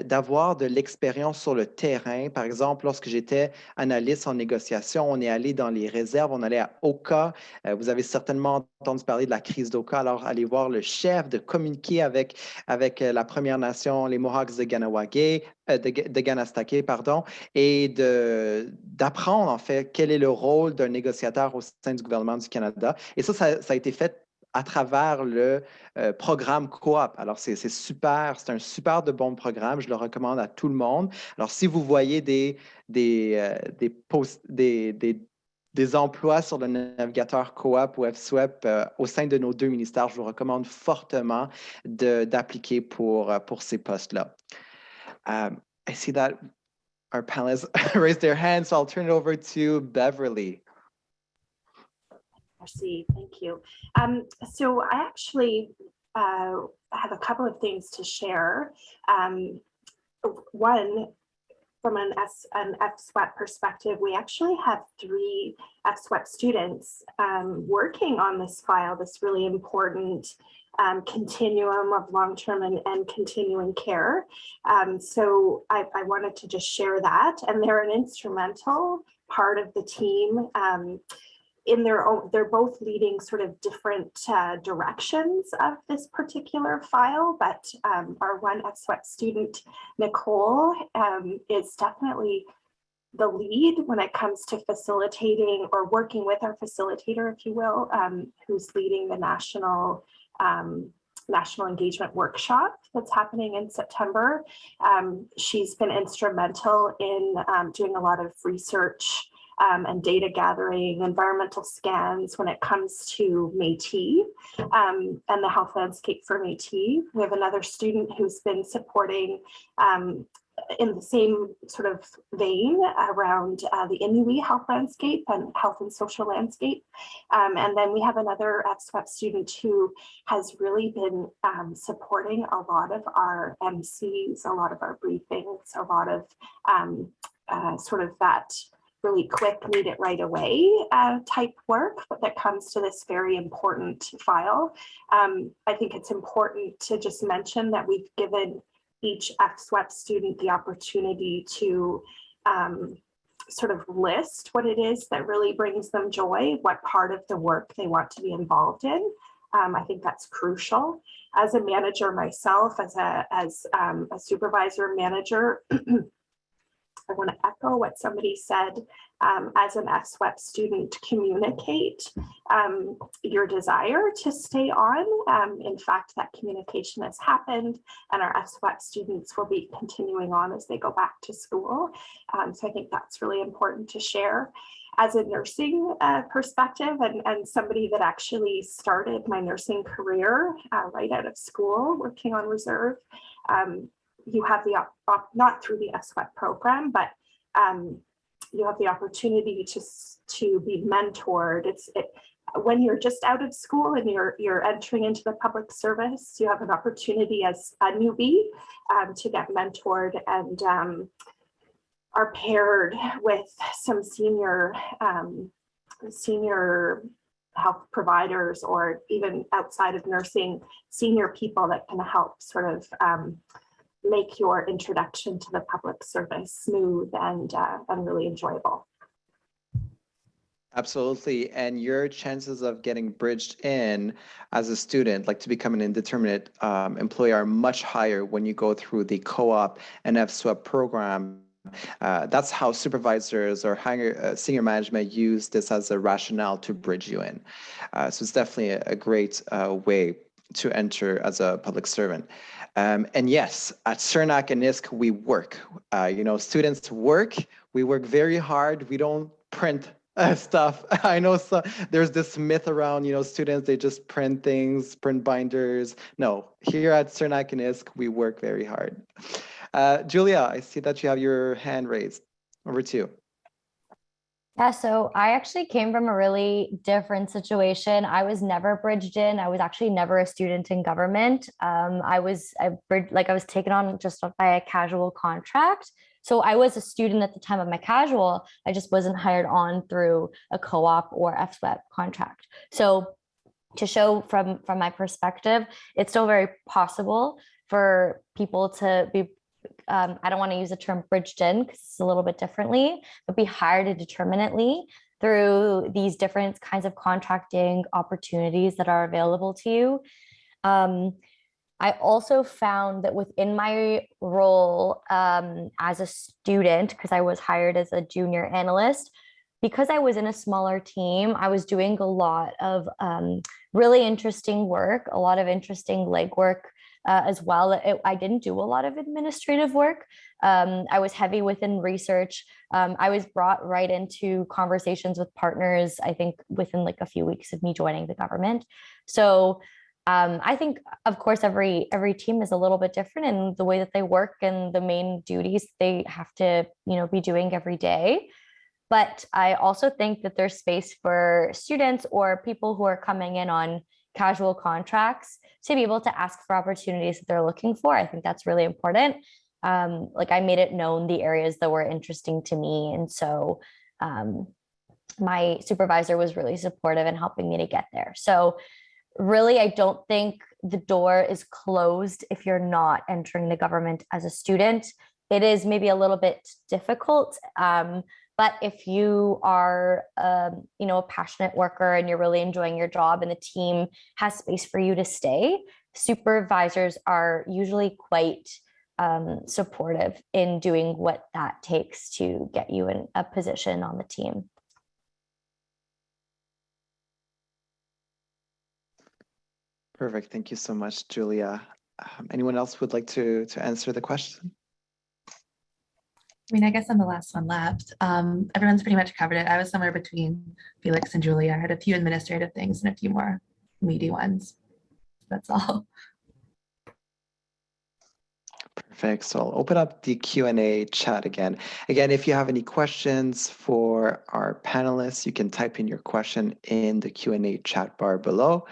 d'avoir de l'expérience sur le terrain. Par exemple, lorsque j'étais analyste en négociation, on est allé dans les réserves, on allait à Oka. Vous avez certainement entendu parler de la crise d'Oka. Alors, allez voir le chef, de communiquer avec la Première Nation, les Mohawks de de Ganastake, pardon, et d'apprendre, en fait, quel est le rôle d'un négociateur au sein du gouvernement du Canada. Et ça a été fait à travers le programme coop. Alors, c'est super, c'est un super de bon programme. Je le recommande à tout le monde. Alors, si vous voyez des emplois sur le navigateur coop ou FSWEP au sein de nos deux ministères, je vous recommande fortement d'appliquer pour ces postes-là. I see that our panelists raised their hands, so I'll turn it over to Beverly. Merci, thank you. So I actually have a couple of things to share. One, from an FSWEP perspective, we actually have 3 FSWEP students working on this file, this really important continuum of long-term and continuing care. So I wanted to just share that, and they're an instrumental part of the team. In their own, they're both leading sort of different directions of this particular file, but our one FSWEP student, Nicole, is definitely the lead when it comes to facilitating or working with our facilitator, if you will, who's leading the national engagement workshop that's happening in September. She's been instrumental in doing a lot of research and data gathering, environmental scans when it comes to Métis and the health landscape for Métis. We have another student who's been supporting in the same sort of vein around the Inuit health landscape and health and social landscape. And then we have another FSWEP student who has really been supporting a lot of our MCs, a lot of our briefings, a lot of sort of that really quick, need it right away type work that comes to this very important file. I think it's important to just mention that we've given each FSWEP student the opportunity to sort of list what it is that really brings them joy, what part of the work they want to be involved in. I think that's crucial. As a manager myself, as a supervisor manager, I want to echo what somebody said. As an SWEP student, communicate your desire to stay on. In fact, that communication has happened, and our SWEP students will be continuing on as they go back to school. So I think that's really important to share. As a nursing perspective, and somebody that actually started my nursing career right out of school, working on reserve, you have the, not through the SWEP program, but you have the opportunity to be mentored. When you're just out of school and you're entering into the public service, you have an opportunity as a newbie to get mentored and are paired with some senior health providers, or even outside of nursing, senior people that can help sort of make your introduction to the public service smooth and really enjoyable. Absolutely. And your chances of getting bridged in as a student, like to become an indeterminate employee, are much higher when you go through the co-op and FSWEP program. That's how supervisors or higher senior management use this as a rationale to bridge you in. So it's definitely a great way to enter as a public servant. And yes, at CIRNAC and ISC, we work. Students work. We work very hard. We don't print stuff. I know there's this myth around, students, they just print things, print binders. No, here at CIRNAC and ISC, we work very hard. Julia, I see that you have your hand raised. Over to you. Yeah, so I actually came from a really different situation. I was never bridged in. I was actually never a student in government. I was taken on just by a casual contract. So I was a student at the time of my casual. I just wasn't hired on through a co-op or FSWEP contract. So to show from my perspective, it's still very possible for people to be I don't want to use the term bridged in because it's a little bit differently, but be hired indeterminately through these different kinds of contracting opportunities that are available to you. I also found that within my role as a student, because I was hired as a junior analyst, because I was in a smaller team, I was doing a lot of really interesting work, a lot of interesting legwork as well. I didn't do a lot of administrative work. I was heavy within research. I was brought right into conversations with partners, I think within like a few weeks of me joining the government. So I think, of course, every team is a little bit different in the way that they work and the main duties they have to, be doing every day. But I also think that there's space for students or people who are coming in on casual contracts to be able to ask for opportunities that they're looking for. I think that's really important. I made it known the areas that were interesting to me. And so my supervisor was really supportive in helping me to get there. So really, I don't think the door is closed if you're not entering the government as a student. It is maybe a little bit difficult. But if you are, a passionate worker and you're really enjoying your job and the team has space for you to stay, supervisors are usually quite supportive in doing what that takes to get you in a position on the team. Perfect. Thank you so much, Julia. Anyone else would like to answer the question? I mean, I guess I'm the last one left. Everyone's pretty much covered it. I was somewhere between Felix and Julia. I had a few administrative things and a few more meaty ones. That's all. Perfect. So I'll open up the Q&A chat again. Again, if you have any questions for our panelists, you can type in your question in the Q&A chat bar below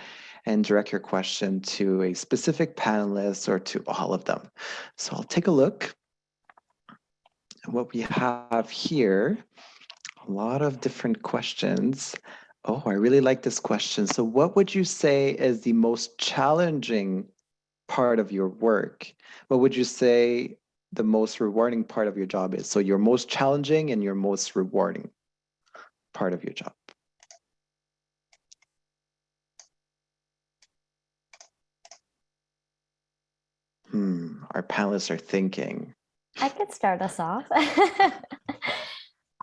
and direct your question to a specific panelist or to all of them. So I'll take a look. What we have here, a lot of different questions. Oh, I really like this question. So what would you say is the most challenging part of your work? What would you say the most rewarding part of your job is? So your most challenging and your most rewarding part of your job. Our panelists are thinking. I could start us off.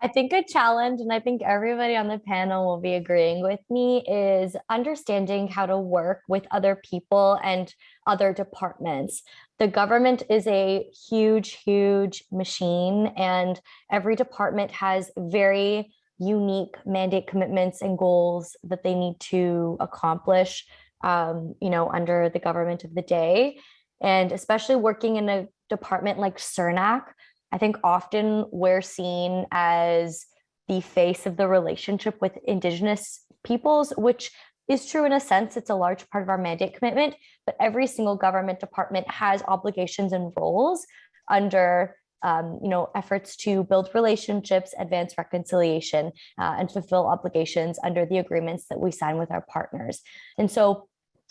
I think a challenge, and I think everybody on the panel will be agreeing with me, is understanding how to work with other people and other departments. The government is a huge, huge machine, and every department has very unique mandate commitments and goals that they need to accomplish, under the government of the day. And especially working in a department like CIRNAC, I think often we're seen as the face of the relationship with Indigenous peoples, which is true in a sense. It's a large part of our mandate commitment, but every single government department has obligations and roles under efforts to build relationships, advance reconciliation, and fulfill obligations under the agreements that we sign with our partners. And so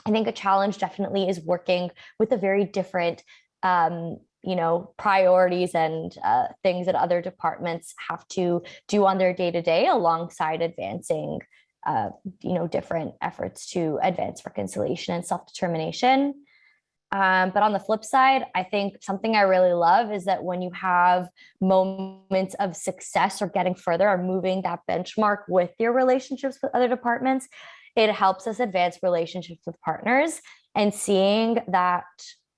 I think a challenge definitely is working with a very different priorities and things that other departments have to do on their day-to-day alongside advancing, different efforts to advance reconciliation and self-determination. But on the flip side, I think something I really love is that when you have moments of success or getting further or moving that benchmark with your relationships with other departments, it helps us advance relationships with partners, and seeing that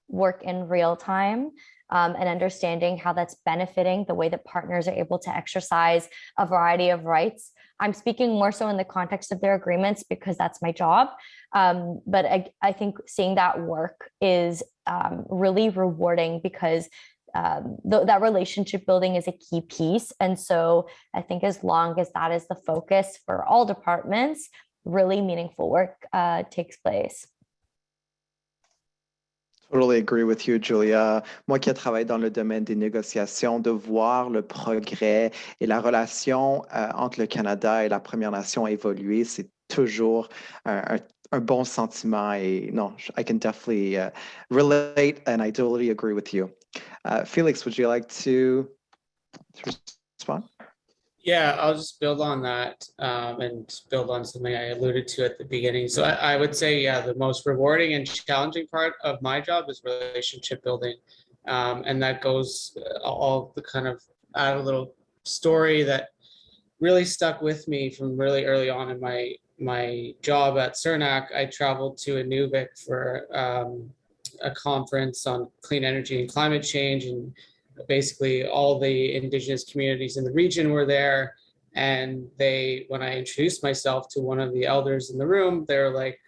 work in real time and understanding how that's benefiting the way that partners are able to exercise a variety of rights. I'm speaking more so in the context of their agreements because that's my job. But I think seeing that work is really rewarding because that relationship building is a key piece. And so I think as long as that is the focus for all departments, really meaningful work takes place. Totally agree with you, Julia. Moi qui ai travaillé dans le domaine des négociations, de voir le progrès et la relation entre le Canada et la Première Nation évoluer, c'est toujours un bon sentiment. Et non, I can definitely relate, and I totally agree with you. Felix, would you like to respond? Yeah, I'll just build on that and build on something I alluded to at the beginning. So I would say, yeah, the most rewarding and challenging part of my job is relationship building. And that goes all the kind of add a little story that really stuck with me from really early on in my job at CIRNAC. I traveled to Inuvik for a conference on clean energy and climate change, and basically all the Indigenous communities in the region were there. And when I introduced myself to one of the elders in the room, they're like,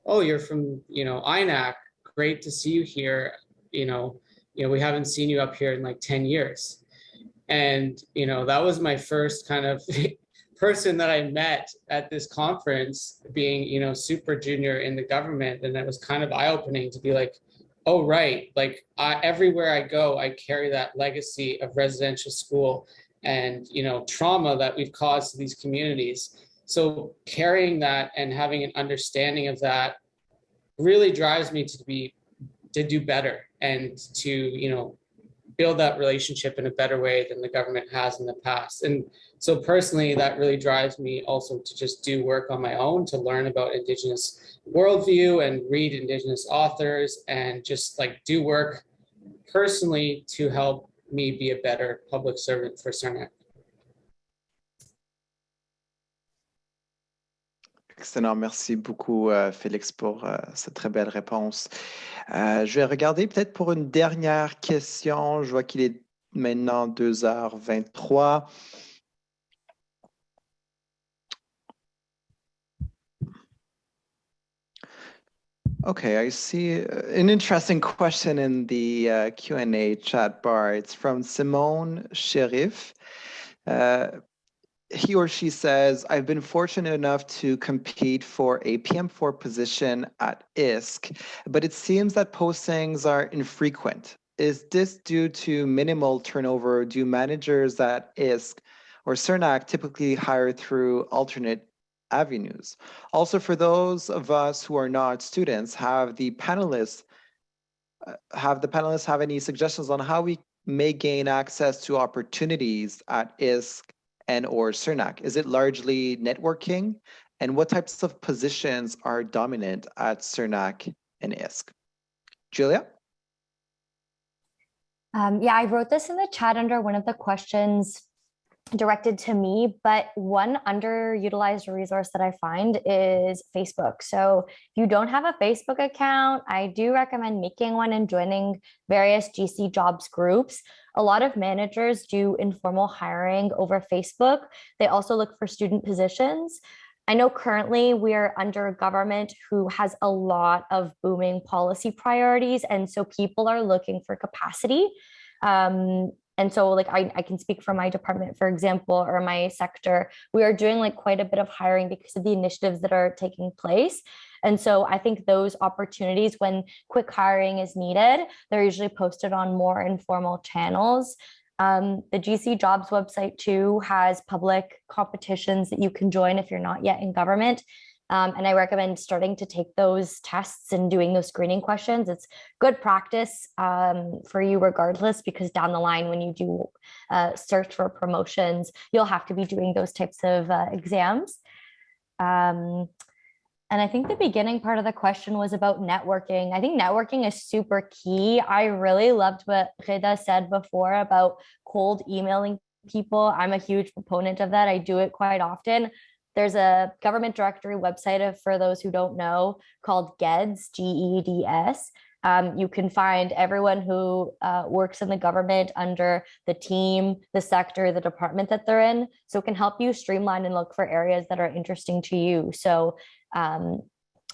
"Oh, you're from, INAC. Great to see you here. We haven't seen you up here in like 10 years. And, that was my first kind of person that I met at this conference, being, super junior in the government. And it was kind of eye-opening to be like, oh, right. Like everywhere I go, I carry that legacy of residential school and, trauma that we've caused to these communities. So carrying that and having an understanding of that really drives me to do better and to, build that relationship in a better way than the government has in the past. And so personally, that really drives me also to just do work on my own, to learn about Indigenous worldview and read Indigenous authors and just like do work personally to help me be a better public servant for CIRNAC. Excellent, merci beaucoup Félix pour cette très belle réponse. Je vais regarder peut-être pour une dernière question. Je vois qu'il est maintenant 2h23. Okay, I see an interesting question in the Q&A chat bar. It's from Simone Sherif. He or she says, I've been fortunate enough to compete for a PM4 position at ISC, but it seems that postings are infrequent. Is this due to minimal turnover? Do managers at ISC or CIRNAC typically hire through alternate avenues? Also, for those of us who are not students, have the panelists have any suggestions on how we may gain access to opportunities at ISC and or CIRNAC? Is it largely networking? And what types of positions are dominant at CIRNAC and ISC? Julia? Yeah, I wrote this in the chat under one of the questions directed to me, but one underutilized resource that I find is Facebook. So if you don't have a Facebook account, I do recommend making one and joining various GC jobs groups. A lot of managers do informal hiring over Facebook. They also look for student positions. I know currently we are under a government who has a lot of booming policy priorities, and so people are looking for capacity. And so like I can speak for my department, for example, or my sector. We are doing like quite a bit of hiring because of the initiatives that are taking place. And so I think those opportunities when quick hiring is needed, they're usually posted on more informal channels. The GC Jobs website too has public competitions that you can join if you're not yet in government. And I recommend starting to take those tests and doing those screening questions. It's good practice for you regardless, because down the line when you do search for promotions, you'll have to be doing those types of exams. And I think the beginning part of the question was about networking. I think networking is super key. I really loved what Reda said before about cold emailing people. I'm a huge proponent of that. I do it quite often. There's a government directory website for those who don't know called GEDS, GEDS. You can find everyone who works in the government under the team, the sector, the department that they're in. So it can help you streamline and look for areas that are interesting to you. So I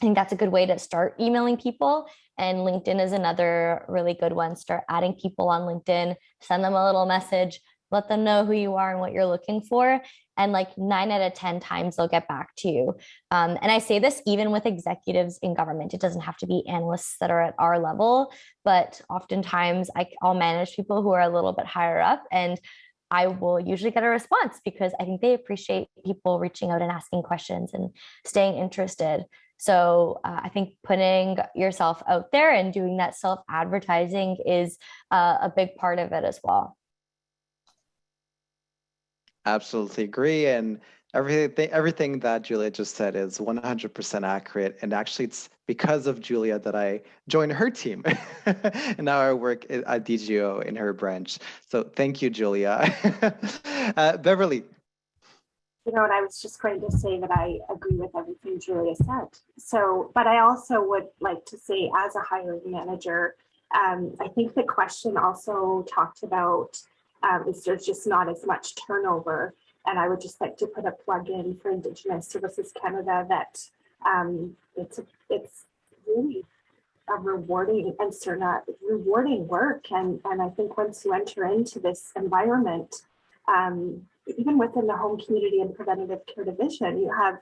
think that's a good way to start emailing people. And LinkedIn is another really good one. Start adding people on LinkedIn, send them a little message, let them know who you are and what you're looking for. And like 9 out of 10 times they'll get back to you. And I say this even with executives in government. It doesn't have to be analysts that are at our level, but oftentimes I'll manage people who are a little bit higher up, and I will usually get a response because I think they appreciate people reaching out and asking questions and staying interested. So I think putting yourself out there and doing that self-advertising is a big part of it as well. Absolutely agree. And everything that Julia just said is 100% accurate. And actually, it's because of Julia that I joined her team. And now I work at DGO in her branch. So thank you, Julia. Beverly. You know, and I was just going to say that I agree with everything Julia said. So, but I also would like to say, as a hiring manager, I think the question also talked about is there's just not as much turnover. And I would just like to put a plug in for Indigenous Services Canada that it's really a rewarding and CIRNAC rewarding work. And I think once you enter into this environment, even within the home community and preventative care division, you have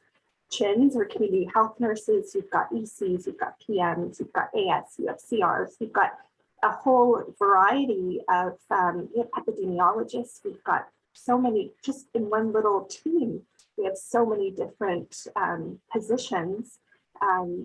CHINs or community health nurses, you've got ECs, you've got PMs, you've got AS, you have CRs, you've got a whole variety of epidemiologists. We've got so many, just in one little team, we have so many different positions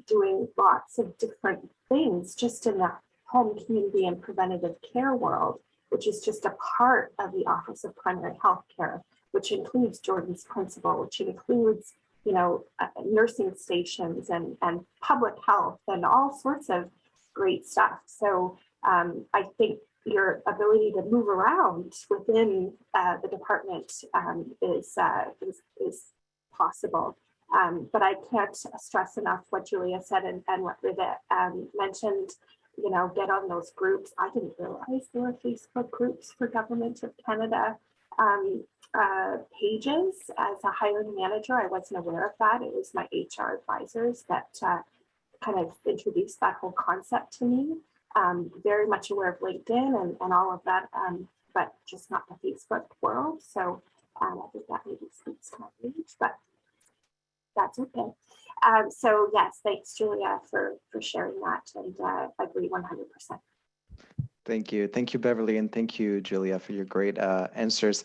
doing lots of different things just in the home community and preventative care world, which is just a part of the Office of Primary Health Care, which includes Jordan's Principle, which includes, you know, nursing stations and public health and all sorts of great stuff. So I think your ability to move around within the department is possible. But I can't stress enough what Julia said and what Rita mentioned, you know, get on those groups. I didn't realize there were Facebook groups for Government of Canada pages. As a hiring manager, I wasn't aware of that. It was my HR advisors that kind of introduced that whole concept to me. Very much aware of LinkedIn and all of that, but just not the Facebook world. So I think that maybe speaks to my age, but that's okay. So yes, thanks Julia for sharing that, and I agree 100%. Thank you, Beverly, and thank you, Julia, for your great answers.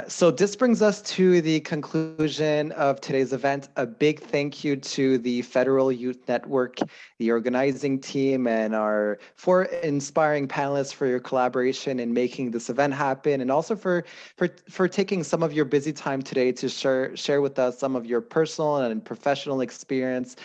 So this brings us to the conclusion of today's event. A big thank you to the Federal Youth Network, the organizing team, and our 4 inspiring panelists for your collaboration in making this event happen, and also for taking some of your busy time today to share with us some of your personal and professional experience,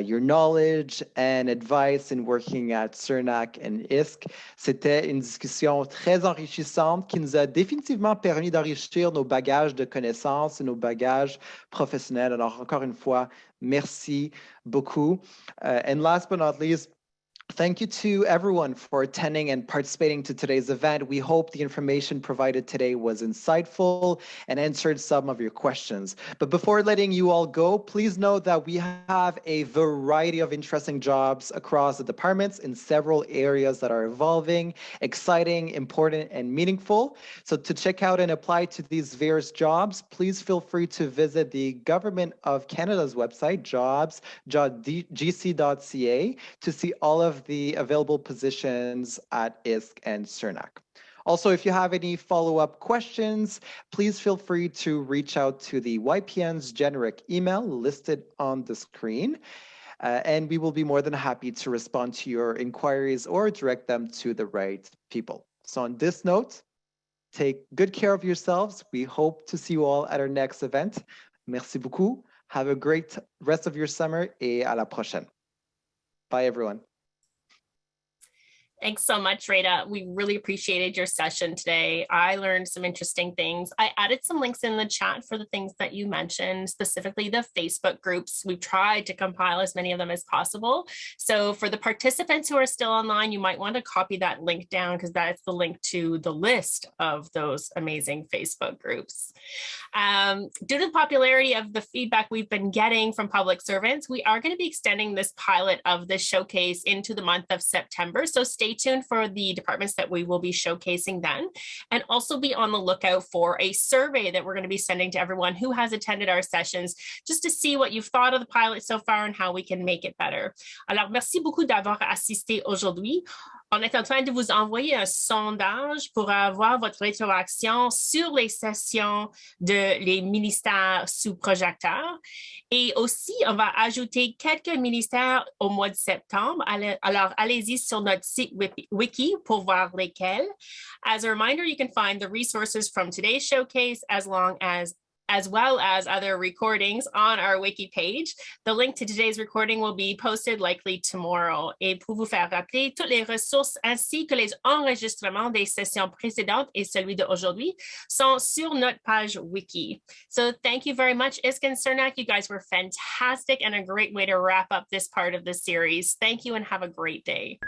your knowledge and advice in working at CIRNAC and ISC. C'était une discussion très enrichissante qui nous a définitivement permis d'enrichir nos bagages de connaissances et nos bagages professionnels. Alors, encore une fois, merci beaucoup. And last but not least, thank you to everyone for attending and participating to today's event. We hope the information provided today was insightful and answered some of your questions. But before letting you all go, please know that we have a variety of interesting jobs across the departments in several areas that are evolving, exciting, important, and meaningful. So to check out and apply to these various jobs, please feel free to visit the Government of Canada's website, jobs.gc.ca, to see all of the available positions at ISC and CIRNAC. Also, if you have any follow-up questions, please feel free to reach out to the YPN's generic email listed on the screen, and we will be more than happy to respond to your inquiries or direct them to the right people. So on this note, take good care of yourselves. We hope to see you all at our next event. Merci beaucoup. Have a great rest of your summer et à la prochaine. Bye, everyone. Thanks so much, Rita. We really appreciated your session today. I learned some interesting things. I added some links in the chat for the things that you mentioned, specifically the Facebook groups. We've tried to compile as many of them as possible. So for the participants who are still online, you might want to copy that link down because that's the link to the list of those amazing Facebook groups. Due to the popularity of the feedback we've been getting from public servants, we are going to be extending this pilot of the showcase into the month of September. So stay tuned for the departments that we will be showcasing then, and also be on the lookout for a survey that we're going to be sending to everyone who has attended our sessions, just to see what you've thought of the pilot so far and how we can make it better. Alors, merci beaucoup d'avoir assisté aujourd'hui. On est en train de vous envoyer un sondage pour avoir votre rétroaction sur les sessions de les ministères sous projecteurs. Et aussi, on va ajouter quelques ministères au mois de septembre. Alors, allez-y sur notre site wiki pour voir lesquels. As a reminder, you can find the resources from today's showcase as well as other recordings on our wiki page. The link to today's recording will be posted likely tomorrow. Et pour vous faire rappeler, toutes les ressources ainsi que les enregistrements des sessions précédentes et celui d'aujourd'hui sont sur notre page wiki. So thank you very much, ISC and CIRNAC. You guys were fantastic and a great way to wrap up this part of the series. Thank you and have a great day.